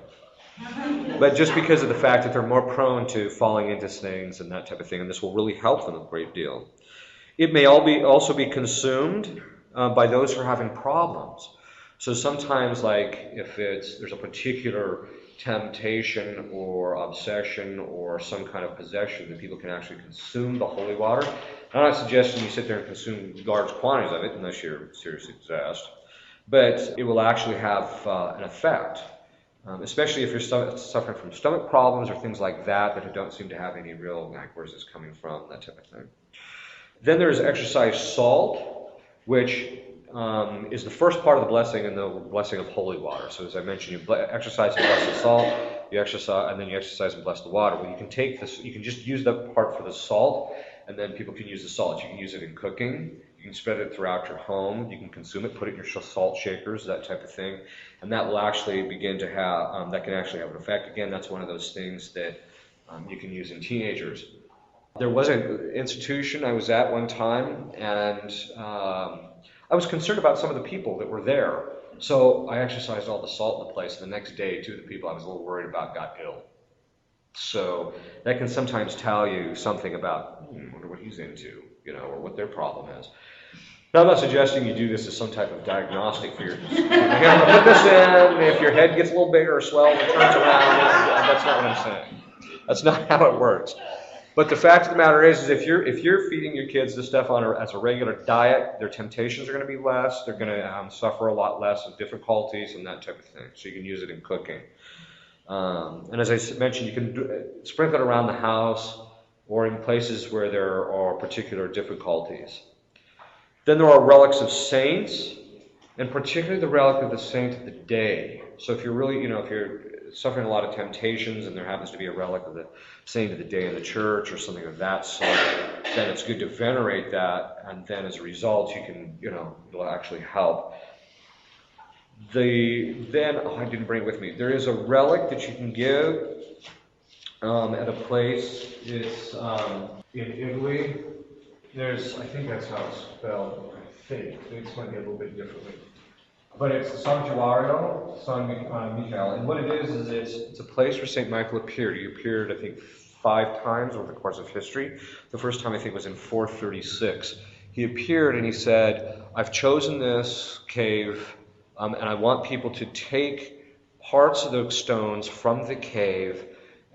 But just because of the fact that they're more prone to falling into things and that type of thing, and this will really help them a great deal. It may also be consumed by those who are having problems. So sometimes, like if there's a particular temptation or obsession or some kind of possession, that people can actually consume the holy water. I'm not suggesting you sit there and consume large quantities of it unless you're seriously possessed, but it will actually have an effect. Especially if you're suffering from stomach problems or things like that don't seem to have any real, like, where's this coming from, that type of thing. Then there's exercise salt, which is the first part of the blessing and the blessing of holy water. So as I mentioned, you exercise and bless the salt, and then you exercise and bless the water. Well, you can take this, you can just use that part for the salt, and then people can use the salt. You can use it in cooking. You can spread it throughout your home. You can consume it, put it in your salt shakers, that type of thing. And that will actually begin to have, that can actually have an effect. Again, that's one of those things that you can use in teenagers. There was an institution I was at one time, and I was concerned about some of the people that were there. So I exercised all the salt in the place. And the next day, two of the people I was a little worried about got ill. So that can sometimes tell you something about, wonder what he's into, or what their problem is. Now, I'm not suggesting you do this as some type of diagnostic for your, here, I'm gonna put this in, if your head gets a little bigger or swells and turns around, that's not what I'm saying. That's not how it works. But the fact of the matter is if you're feeding your kids this stuff as a regular diet, their temptations are going to be less. They're going to suffer a lot less of difficulties and that type of thing. So you can use it in cooking. And as I mentioned, you can sprinkle it around the house or in places where there are particular difficulties. Then there are relics of saints, and particularly the relic of the saint of the day. So if you're really, if you're suffering a lot of temptations and there happens to be a relic of the saint of the day in the church or something of that sort, then it's good to venerate that, and then as a result you can, it'll actually help. I didn't bring it with me. There is a relic that you can give at a place. It's in Italy. I think that's how it's spelled. I think it's going to be a little bit differently. But it's the Santuario, San Michael. And what it is it's a place where St. Michael appeared. He appeared, I think, 5 times over the course of history. The first time, I think, was in 436. He appeared and he said, I've chosen this cave, and I want people to take parts of those stones from the cave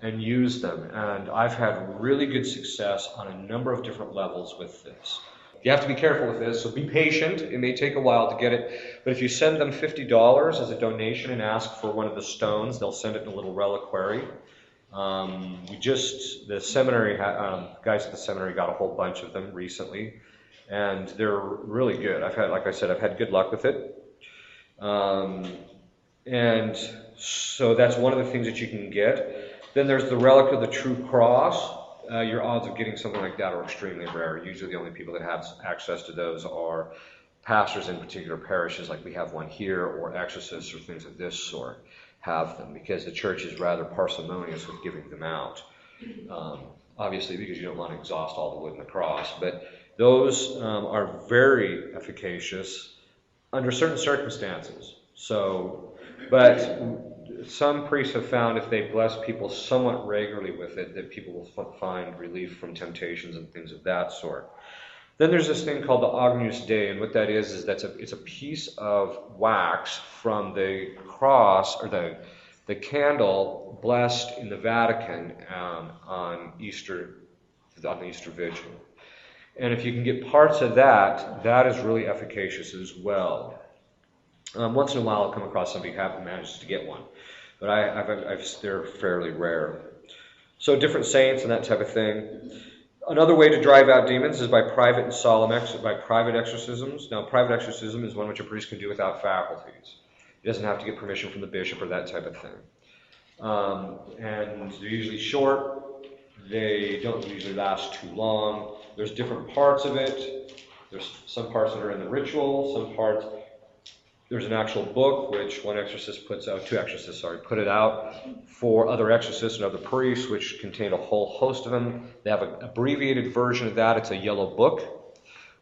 and use them. And I've had really good success on a number of different levels with this. You have to be careful with this, so be patient. It may take a while to get it. But if you send them $50 as a donation and ask for one of the stones, they'll send it in a little reliquary. The seminary, guys at the seminary got a whole bunch of them recently, and they're really good. I've had good luck with it. And so that's one of the things that you can get. Then there's the relic of the true cross. Your odds of getting something like that are extremely rare. Usually the only people that have access to those are pastors in particular parishes, like we have one here, or exorcists or things of this sort have them, because the church is rather parsimonious with giving them out. Obviously, because you don't want to exhaust all the wood in the cross. But those are very efficacious under certain circumstances. But some priests have found if they bless people somewhat regularly with it, that people will find relief from temptations and things of that sort. Then there's this thing called the Agnus Dei, and what that is it's a piece of wax from the cross, or the candle blessed in the Vatican on the Easter Vigil. And if you can get parts of that, that is really efficacious as well. Once in a while I'll come across somebody who manages to get one. But they're fairly rare. So different saints and that type of thing. Another way to drive out demons is by private and solemn private exorcisms. Now, private exorcism is one which a priest can do without faculties. He doesn't have to get permission from the bishop or that type of thing. And they're usually short. They don't usually last too long. There's different parts of it. There's some parts that are in the ritual, some parts. There's an actual book which one exorcist puts out, 2 exorcists, put it out for other exorcists and other priests, which contain a whole host of them. They have an abbreviated version of that. It's a yellow book,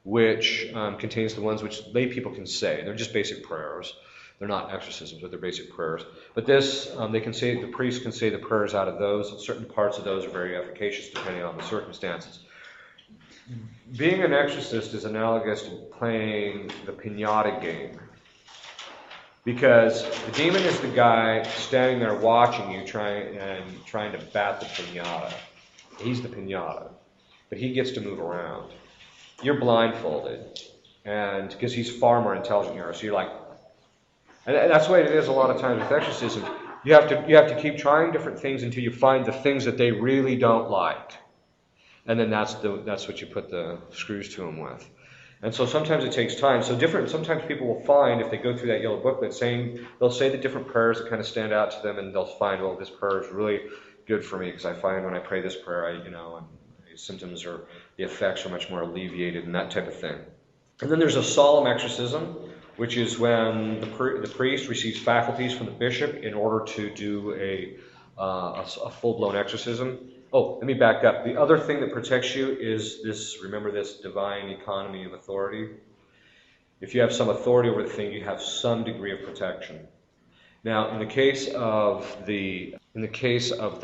which contains the ones which lay people can say. They're just basic prayers. They're not exorcisms, but they're basic prayers. But this, the priest can say the prayers out of those. Certain parts of those are very efficacious depending on the circumstances. Being an exorcist is analogous to playing the piñata game. Because the demon is the guy standing there watching you trying to bat the piñata. He's the piñata. But he gets to move around. You're blindfolded. And because he's far more intelligent than you are. So you're like, and that's the way it is a lot of times with exorcism. You have to keep trying different things until you find the things that they really don't like. And then that's what you put the screws to them with. And so sometimes it takes time. Sometimes people will find, if they go through that yellow booklet, they'll say the different prayers that kind of stand out to them, and they'll find, well, this prayer is really good for me, because I find when I pray this prayer, and the symptoms or the effects are much more alleviated and that type of thing. And then there's a solemn exorcism, which is when the priest receives faculties from the bishop in order to do a full-blown exorcism. Oh, let me back up. The other thing that protects you is this divine economy of authority. If you have some authority over the thing, you have some degree of protection. Now, in the case of the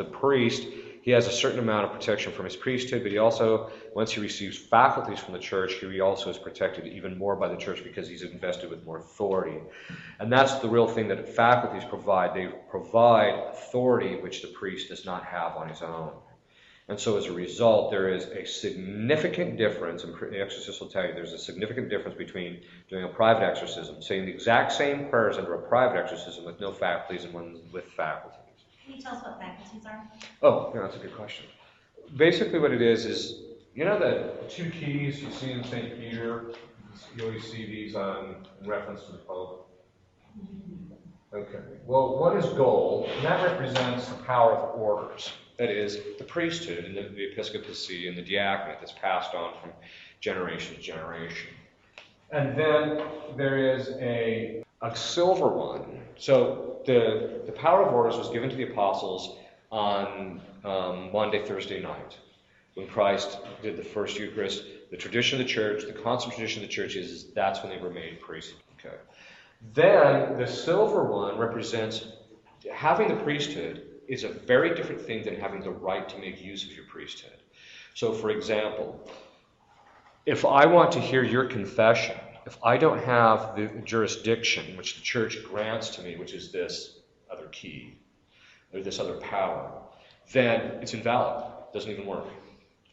priest, he has a certain amount of protection from his priesthood, but he also, once he receives faculties from the church, he also is protected even more by the church because he's invested with more authority. And that's the real thing that faculties provide. They provide authority which the priest does not have on his own. And so as a result, there is a significant difference, and the exorcist will tell you there's a significant difference between doing a private exorcism, saying the exact same prayers under a private exorcism with no faculties and one with faculties. Can you tell us what faculties are? Oh, yeah, that's a good question. Basically what it is, you know the two keys you see in St. Peter? You always see these in reference to the Pope. Okay. Well, one is gold, and that represents the power of orders. That is, the priesthood and the episcopacy and the diaconate that's passed on from generation to generation. And then there is a silver one. So the power of orders was given to the apostles on Monday, Thursday night, when Christ did the first Eucharist. The tradition of the church, the constant tradition of the church is that's when they were made priests. Okay. Then the silver one represents having the priesthood is a very different thing than having the right to make use of your priesthood. So, for example, if I want to hear your confession, if I don't have the jurisdiction which the church grants to me, which is this other key, or this other power, then it's invalid. It doesn't even work.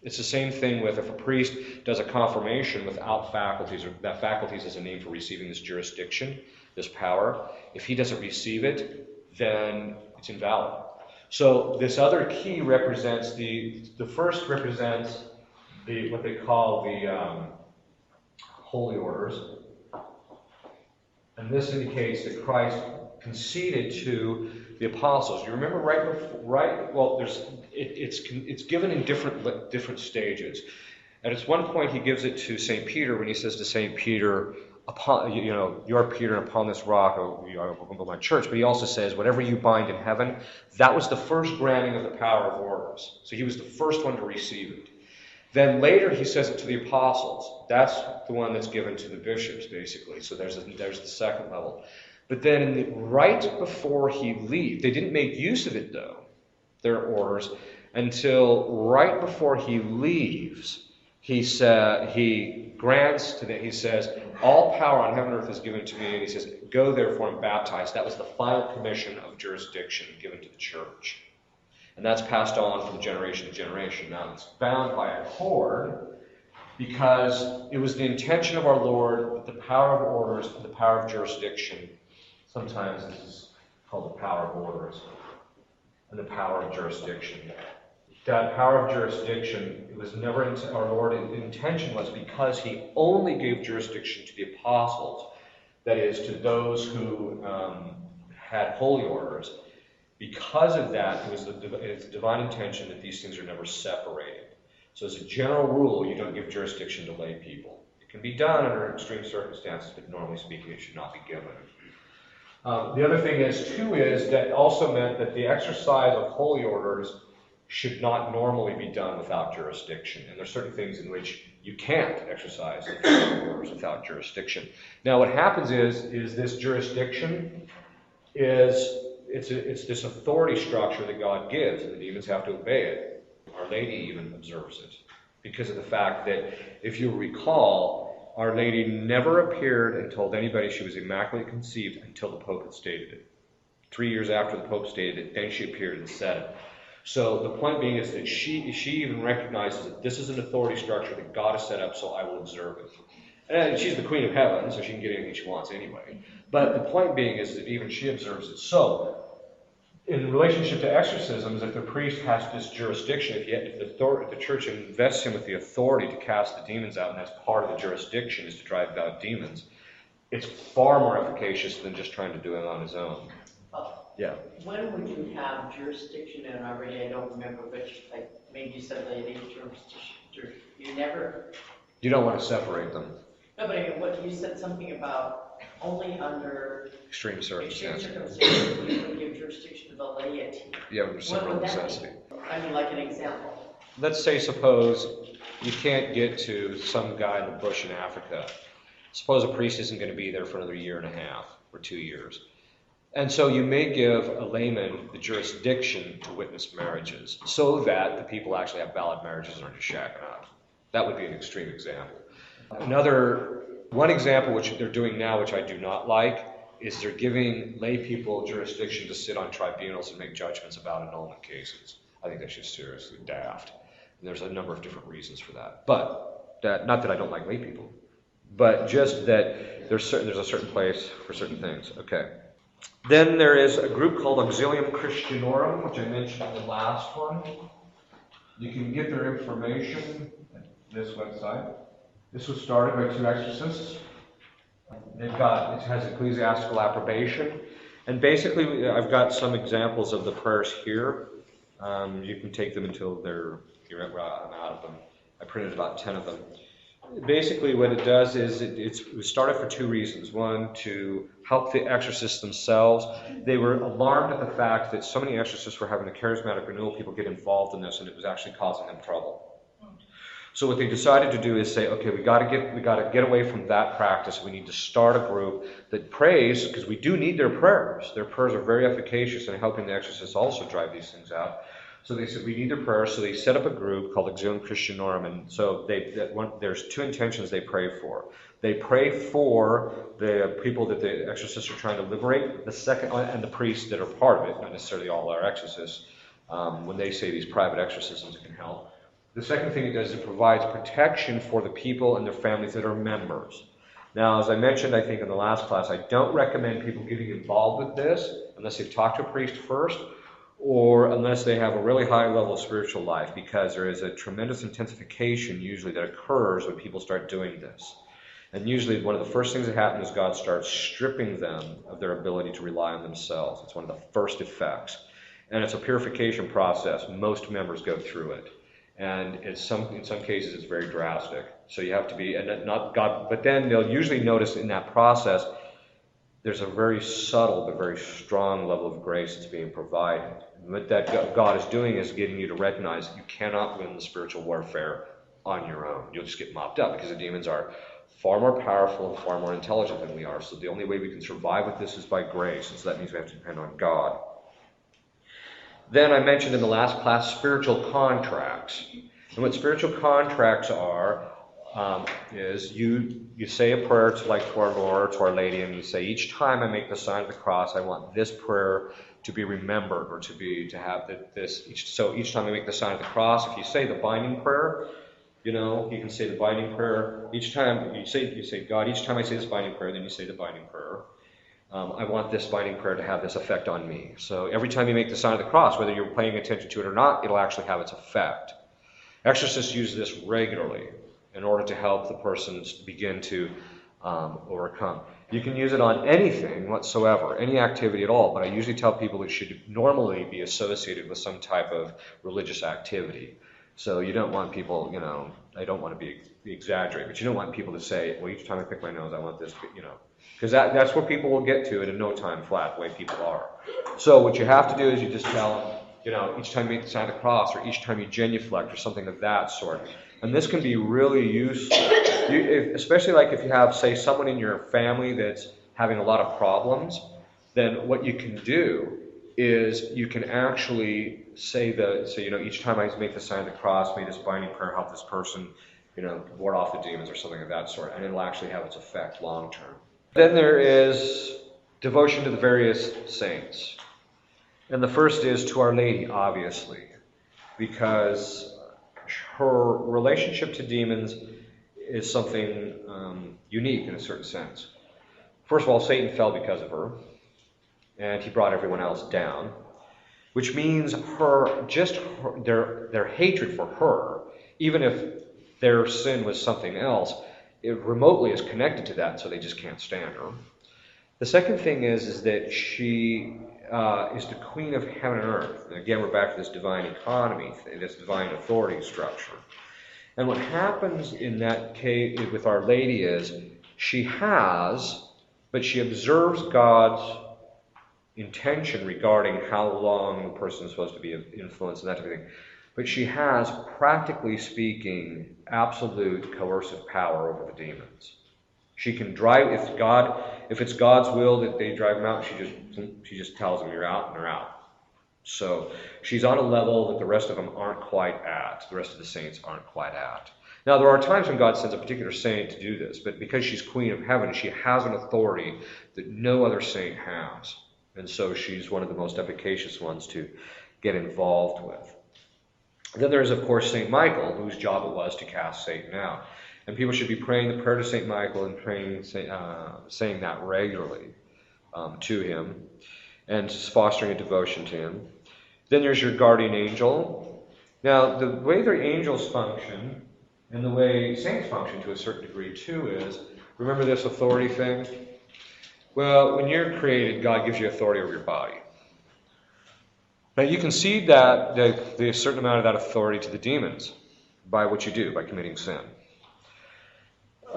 It's the same thing with if a priest does a confirmation without faculties, or that faculties is a name for receiving this jurisdiction, this power. If he doesn't receive it, then it's invalid. So this other key represents the first represents what they call the holy orders, and this indicates that Christ conceded to the apostles. You remember it's given in different stages. At one point, he gives it to St. Peter when he says to St. Peter, you're Peter, and upon this rock I will build my church. But he also says, whatever you bind in heaven, that was the first granting of the power of orders. So he was the first one to receive it. Then later he says it to the apostles. That's the one that's given to the bishops, basically. So there's the second level. But then right before he leaves, they didn't make use of it though, their orders, until right before he leaves. He grants to them, he says, all power on heaven and earth is given to me, and he says, go therefore and baptize. That was the final commission of jurisdiction given to the church. And that's passed on from generation to generation. Now it's bound by a cord because it was the intention of our Lord that the power of orders and the power of jurisdiction, sometimes this is called the power of orders and the power of jurisdiction. That power of jurisdiction, it was never our Lord's intention was because he only gave jurisdiction to the apostles, that is, to those who had holy orders. Because of that, it's the divine intention that these things are never separated. So as a general rule, you don't give jurisdiction to lay people. It can be done under extreme circumstances, but normally speaking, it should not be given. The other thing is that also meant that the exercise of holy orders should not normally be done without jurisdiction. And there are certain things in which you can't exercise the holy orders without jurisdiction. Now what happens is this jurisdiction it's this authority structure that God gives, and the demons have to obey it. Our Lady even observes it, because of the fact that, if you recall, Our Lady never appeared and told anybody she was immaculately conceived until the Pope had stated it. 3 years after the Pope stated it, then she appeared and said it. So the point being is that she even recognizes that this is an authority structure that God has set up, so I will observe it. And she's the Queen of Heaven, so she can get anything she wants anyway. But the point being is that even she observes it. So, in relationship to exorcisms, if the priest has this jurisdiction, if the church invests him with the authority to cast the demons out, and that's part of the jurisdiction is to drive out demons, it's far more efficacious than just trying to do it on his own. Yeah. When would you have jurisdiction in already? I don't remember which, like maybe you said lady jurisdiction. You never. You don't want to separate them. No, but I mean, what you said something about only under extreme circumstances. You would give jurisdiction to the laity. Yeah, under several necessity. I mean, like an example. Let's say, suppose you can't get to some guy in the bush in Africa. Suppose a priest isn't going to be there for another 1.5 years or 2 years. And so you may give a layman the jurisdiction to witness marriages so that the people actually have valid marriages and aren't just shacking up. That would be an extreme example. One example which they're doing now, which I do not like, is they're giving lay people jurisdiction to sit on tribunals and make judgments about annulment cases. I think that's just seriously daft. And there's a number of different reasons for that. But not that I don't like lay people, but just that there's a certain place for certain things. Okay. Then there is a group called Auxilium Christianorum, which I mentioned in the last one. You can get their information at this website. This was started by 2 exorcists. It has ecclesiastical approbation. And basically, I've got some examples of the prayers here. You can take them until I'm out of them. I printed about 10 of them. Basically, what it does is it was started for 2 reasons. One, to help the exorcists themselves. They were alarmed at the fact that so many exorcists were having a charismatic renewal, people get involved in this, and it was actually causing them trouble. So what they decided to do is say, okay, we got to get away from that practice. We need to start a group that prays, because we do need their prayers. Their prayers are very efficacious in helping the exorcists also drive these things out. So they said, we need their prayers. So they set up a group called Auxilium Christianorum. And so there's 2 intentions they pray for. They pray for the people that the exorcists are trying to liberate, the second, and the priests that are part of it, not necessarily all our exorcists. When they say these private exorcisms, it can help. The second thing it does is it provides protection for the people and their families that are members. Now, as I mentioned, I think in the last class, I don't recommend people getting involved with this unless they've talked to a priest first, or unless they have a really high level of spiritual life, because there is a tremendous intensification usually that occurs when people start doing this. And usually one of the first things that happens is God starts stripping them of their ability to rely on themselves. It's one of the first effects. And it's a purification process. Most members go through it. And in some cases it's very drastic. So you have to be, and not God, but then they'll usually notice in that process there's a very subtle but very strong level of grace that's being provided. What that God is doing is getting you to recognize you cannot win the spiritual warfare on your own. You'll just get mopped up because the demons are far more powerful and far more intelligent than we are. So the only way we can survive with this is by grace. And so that means we have to depend on God. Then I mentioned in the last class spiritual contracts. And what spiritual contracts are is you say a prayer to our Lord, to Our Lady, and you say, each time I make the sign of the cross, I want this prayer to be remembered, or to have this. So each time I make the sign of the cross, if you say the binding prayer, you can say the binding prayer. Each time you say, God, each time I say this binding prayer, then you say the binding prayer. I want this binding prayer to have this effect on me. So every time you make the sign of the cross, whether you're paying attention to it or not, it'll actually have its effect. Exorcists use this regularly in order to help the person begin to overcome. You can use it on anything whatsoever, any activity at all, but I usually tell people it should normally be associated with some type of religious activity. So you don't want people, I don't want to be exaggerate, but you don't want people to say, well, each time I pick my nose, I want this, because that's where people will get to it in no time flat, the way people are. So what you have to do is you just tell them, each time you make the sign of the cross, or each time you genuflect, or something of that sort. And this can be really useful, especially like if you have, say, someone in your family that's having a lot of problems, then what you can do is you can actually say, each time I make the sign of the cross, may this binding prayer help this person, ward off the demons or something of that sort, and it'll actually have its effect long term. Then there is devotion to the various saints. And the first is to Our Lady, obviously, because her relationship to demons is something unique in a certain sense. First of all, Satan fell because of her, and he brought everyone else down, which means their hatred for her, even if their sin was something else, it remotely is connected to that, so they just can't stand her. The second thing is that she is the queen of heaven and earth. And again, we're back to this divine economy, this divine authority structure. And what happens in that case with Our Lady is she observes God's intention regarding how long the person is supposed to be influenced and that type of thing. But she has, practically speaking, absolute coercive power over the demons. She can drive, if it's God's will that they drive them out, she just tells them you're out and they're out. So she's on a level that the rest of them aren't quite at, the rest of the saints aren't quite at. Now there are times when God sends a particular saint to do this, but because she's Queen of Heaven, she has an authority that no other saint has. And so she's one of the most efficacious ones to get involved with. Then there is, of course, St. Michael, whose job it was to cast Satan out. And people should be praying the prayer to St. Michael and saying that regularly to him and just fostering a devotion to him. Then there's your guardian angel. Now, the way the angels function and the way saints function to a certain degree too is, remember this authority thing? Well, when you're created, God gives you authority over your body. Now, you can cede that the certain amount of that authority to the demons by what you do, by committing sin.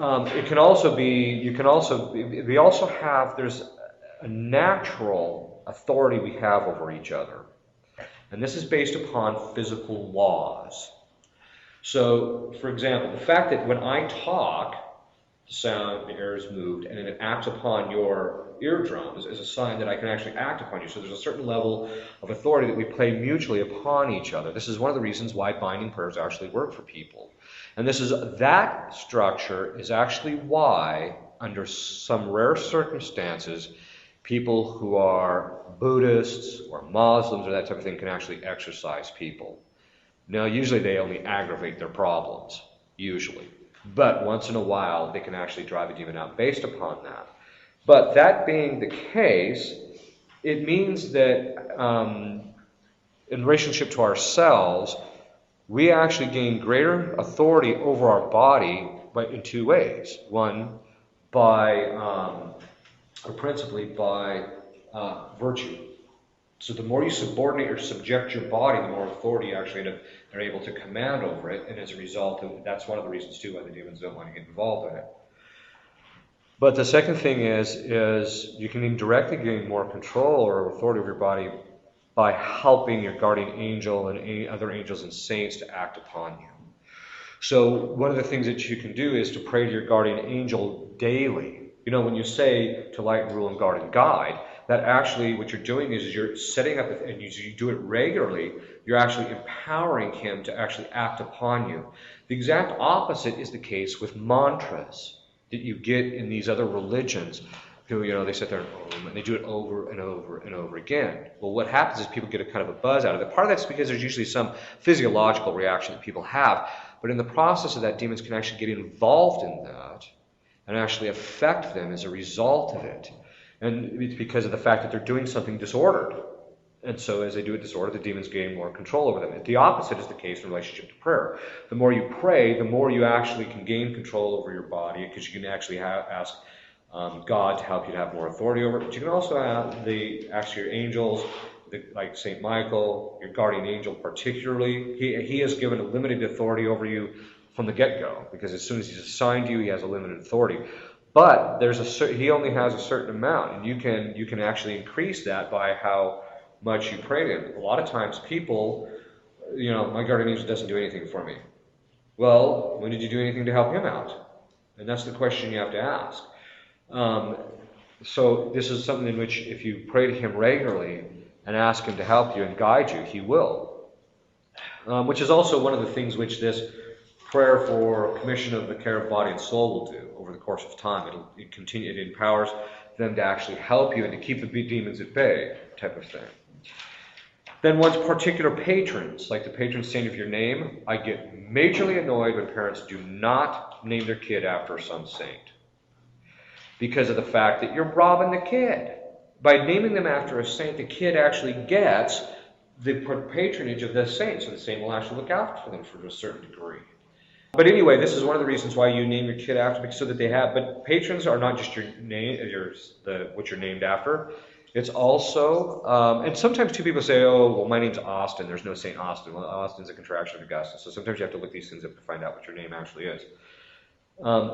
It can also be, there's a natural authority we have over each other. And this is based upon physical laws. So, for example, the fact that when I talk, the sound, the air is moved, and it acts upon your eardrums is a sign that I can actually act upon you. So there's a certain level of authority that we play mutually upon each other. This is one of the reasons why binding prayers actually work for people. And that structure is actually why, under some rare circumstances, people who are Buddhists or Muslims or that type of thing can actually exorcise people. Now, usually they only aggravate their problems, usually. But once in a while, they can actually drive a demon out based upon that. But that being the case, it means that in relationship to ourselves, we actually gain greater authority over our body in two ways. One, principally by virtue. So the more you subordinate or subject your body, the more authority you actually are able to command over it. And as a result, that's one of the reasons too why the demons don't want to get involved in it. But the second thing is you can indirectly gain more control or authority over your body by helping your guardian angel and other angels and saints to act upon you. So one of the things that you can do is to pray to your guardian angel daily. You know, when you say to light, rule, and guard and guide, that actually what you're doing is you're setting up, and you do it regularly, you're actually empowering him to actually act upon you. The exact opposite is the case with mantras that you get in these other religions who, they sit there and they do it over and over and over again. Well, what happens is people get a kind of a buzz out of it. Part of that's because there's usually some physiological reaction that people have, but in the process of that, demons can actually get involved in that and actually affect them as a result of it. And it's because of the fact that they're doing something disordered. And so as they do it disordered, the demons gain more control over them. And the opposite is the case in relationship to prayer. The more you pray, the more you actually can gain control over your body, because you can actually ask God to help you to have more authority over it. But you can also ask your angels, like St. Michael, your guardian angel particularly. He has given a limited authority over you from the get-go, because as soon as he's assigned you, he has a limited authority. But he only has a certain amount, and you can actually increase that by how much you pray to him. A lot of times people, my guardian angel doesn't do anything for me. Well, when did you do anything to help him out? And that's the question you have to ask. So this is something in which if you pray to him regularly and ask him to help you and guide you, he will. Which is also one of the things which this prayer for commission of the care of body and soul will do over the course of time. It empowers them to actually help you and to keep the demons at bay, type of thing. Then one's particular patrons, like the patron saint of your name. I get majorly annoyed when parents do not name their kid after some saint, because of the fact that you're robbing the kid. By naming them after a saint, the kid actually gets the patronage of the saint, so the saint will actually look out for them for a certain degree. But anyway, this is one of the reasons why you name your kid after, so that they have. But patrons are not just your name, what you're named after. It's also, and sometimes two people say, "Oh, well, my name's Austin. There's no Saint Austin." Well, Austin's a contraction of Augustus, so sometimes you have to look these things up to find out what your name actually is.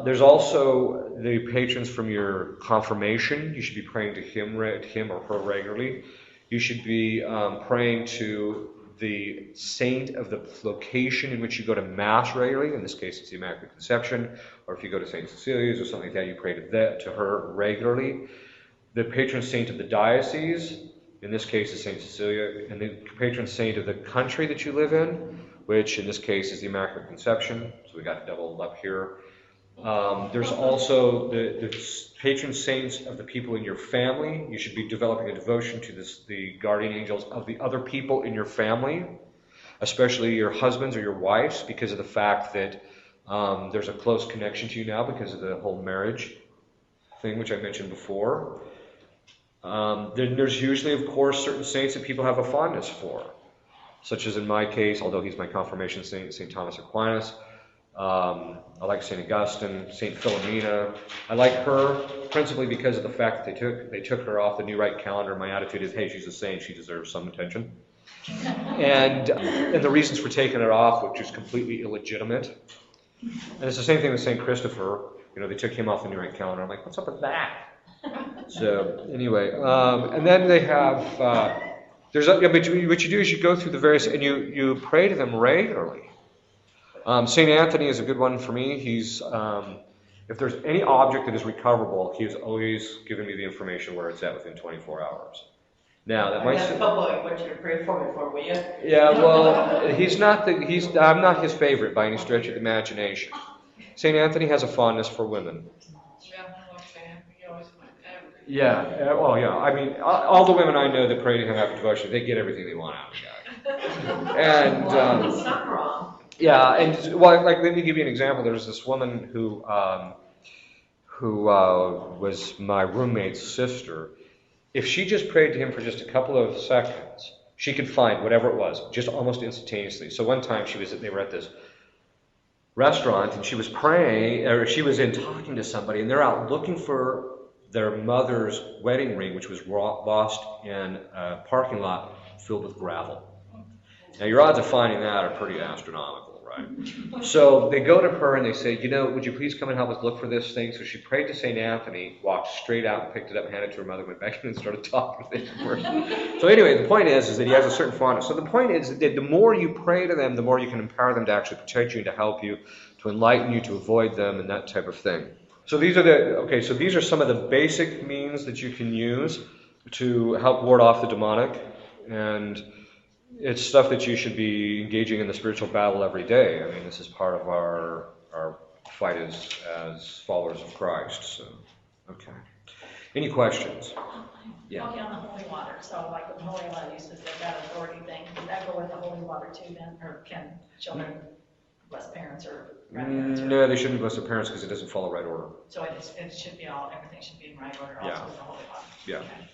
There's also the patrons from your confirmation. You should be praying to him or her regularly. You should be praying to the saint of the location in which you go to Mass regularly. In this case, it's the Immaculate Conception. Or if you go to St. Cecilia's or something like that, you pray to her regularly. The patron saint of the diocese, in this case is St. Cecilia, and the patron saint of the country that you live in, which in this case is the Immaculate Conception. So we got doubled up here. There's also the patron saints of the people in your family. You should be developing a devotion to the guardian angels of the other people in your family, especially your husbands or your wives, because of the fact that there's a close connection to you now because of the whole marriage thing, which I mentioned before. Then there's usually, of course, certain saints that people have a fondness for, such as in my case, although he's my confirmation saint, St. Thomas Aquinas. I like St. Augustine, St. Philomena. I like her principally because of the fact that they took her off the New Rite calendar. My attitude is, hey, she's a saint, she deserves some attention. And the reasons for taking it off, which is completely illegitimate. And it's the same thing with St. Christopher. They took him off the New Rite calendar. I'm like, what's up with that? So anyway, and then they have, but what you do is you go through the various, and you pray to them regularly. St. Anthony is a good one for me. He's, if there's any object that is recoverable, he has always given me the information where it's at within 24 hours. Now that might. That's what I want you to pray for me for, will you? Yeah, well, I'm not his favorite by any stretch of the imagination. St. Anthony has a fondness for women. Yeah, well, yeah. I mean, all the women I know that pray to him after devotion, they get everything they want out of the guy. And something wrong. yeah, and well, like let me give you an example. There's this woman who was my roommate's sister. If she just prayed to him for just a couple of seconds, she could find whatever it was, just almost instantaneously. So one time they were at this restaurant, and she was praying, or she was in talking to somebody, and they're out looking for their mother's wedding ring, which was lost in a parking lot filled with gravel. Now, your odds of finding that are pretty astronomical, right? So they go to her and they say, would you please come and help us look for this thing? So she prayed to St. Anthony, walked straight out and picked it up, handed it to her mother, went back in and started talking with this person. So anyway, the point is that he has a certain fondness. So the point is that the more you pray to them, the more you can empower them to actually protect you and to help you, to enlighten you, to avoid them, and that type of thing. So these are some of the basic means that you can use to help ward off the demonic, and it's stuff that you should be engaging in the spiritual battle every day. I mean, this is part of our fight as followers of Christ. So, okay. Any questions? Yeah. Okay, on the holy water. So, like with holy water, you said that authority thing. Does that go with the holy water too, then, or can children bless parents or grandparents? No, they shouldn't bless their parents because it doesn't follow right order. So it should be everything should be in right order also with the holy water. Yeah. Okay.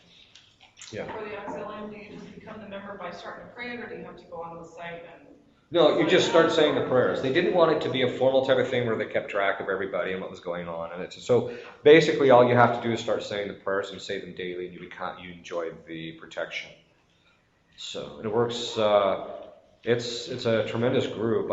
Yeah. For the auxilium, do you just become the member by starting to pray it, or do you have to go on the site and? No, you just start saying the prayers. They didn't want it to be a formal type of thing where they kept track of everybody and what was going on. And so basically all you have to do is start saying the prayers and say them daily, and you enjoy the protection. So, and it works, it's a tremendous group.